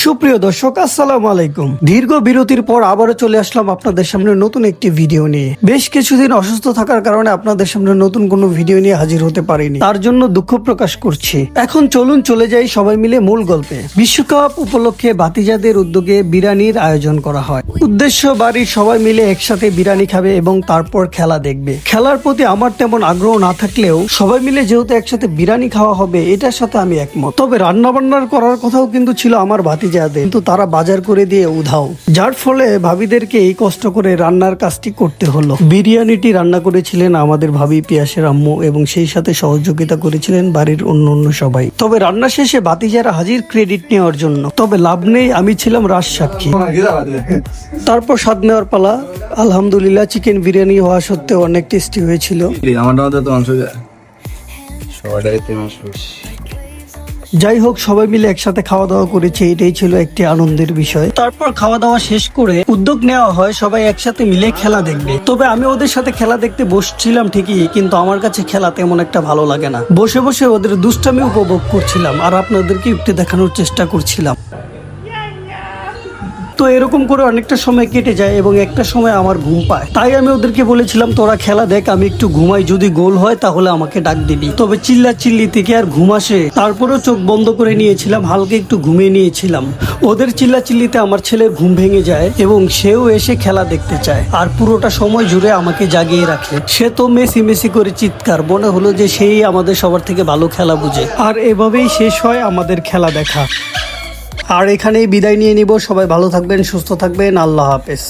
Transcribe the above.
সুপ্রিয় দর্শক, আসসালামু আলাইকুম। দীর্ঘ বিরতির পর আবারও চলে আসলাম আপনাদের সামনে নতুন একটি ভিডিও নিয়ে। বেশ কিছুদিন অসুস্থ থাকার কারণে আপনাদের সামনে নতুন কোনো ভিডিও নিয়ে হাজির হতে পারিনি, তার জন্য দুঃখ প্রকাশ করছি। এখন চলুন চলে যাই সবাই মিলে মূল গল্পে। বিশ্বকাপ উপলক্ষে ভাতিজাদের উদ্যোগে বিরিয়ানির আয়োজন করা হয়। উদ্দেশ্য, বাড়ির সবাই মিলে একসাথে বিরিয়ানি খাবে এবং তারপর খেলা দেখবে। খেলার প্রতি আমার তেমন আগ্রহ না থাকলেও সবাই মিলে যেহেতু একসাথে বিরিয়ানি খাওয়া হবে, এটার সাথে আমি একমত। তবে রান্না বান্নার করার কথাও কিন্তু ছিল আমার ভাতিজাদের, কিন্তু তারা বাজার করে দিয়ে উধাও, যার ফলে ভাবিদেরকে এই কষ্ট করে রান্নার কাজটি করতে হলো। বিরিয়ানিটি রান্না করেছিলেন আমাদের ভাবি পিয়াসের আম্মু এবং সেই সাথে সহযোগিতা করেছিলেন বাড়ির অন্য সবাই। তবে রান্না শেষে ভাতিজারা হাজির ক্রেডিট নেওয়ার জন্য, তবে লাভ নেই, আমি ছিলাম রাজসাক্ষী। তারপর স্বাদ নেওয়ার পালা। আলহামদুলিল্লাহ, চিকেন বিরিয়ানি হওয়া সত্ত্বেও অনেক টেস্টি হয়েছিল। যাই হোক, সবাই মিলে একসাথে খাওয়া দাওয়া করেছে, এটাই ছিল একটি আনন্দের বিষয়। তারপর খাওয়া দাওয়া শেষ করে উদ্যোগ নেওয়া হয় সবাই একসাথে মিলে খেলা দেখবে। তবে আমি ওদের সাথে খেলা দেখতে বসছিলাম ঠিকই, কিন্তু আমার কাছে খেলা তেমন একটা ভালো লাগে না। বসে বসে ওদের দুষ্টামি উপভোগ করছিলাম আর আপনাদেরকে একটু দেখানোর চেষ্টা করছিলাম। তো এরকম করে অনেকটা সময় কেটে যায় এবং একটা সময় আমার ঘুম পায়। তাই আমি ওদেরকে বলেছিলাম, তোরা খেলা দেখ, আমি একটু ঘুমাই, যদি গোল হয় তাহলে আমাকে ডাক দিবি। তবে চিল্লি থেকে আর ঘুম আসে? তারপরেও চোখ বন্ধ করে নিয়েছিলাম, হালকা একটু ঘুমিয়ে নিয়েছিলাম। ওদের চিল্লিতে আমার ছেলের ঘুম ভেঙে যায় এবং সেও এসে খেলা দেখতে চায় আর পুরোটা সময় জুড়ে আমাকে জাগিয়ে রাখে। সে তো মেসি করে চিৎকার, মনে হলো যে সেই আমাদের সবার থেকে ভালো খেলা বুঝে। আর এভাবেই শেষ হয় আমাদের খেলা দেখা। আর এখানেই বিদায় নিয়ে নিব। সবাই ভালো থাকবেন, সুস্থ থাকবেন, আল্লাহ হাফেজ।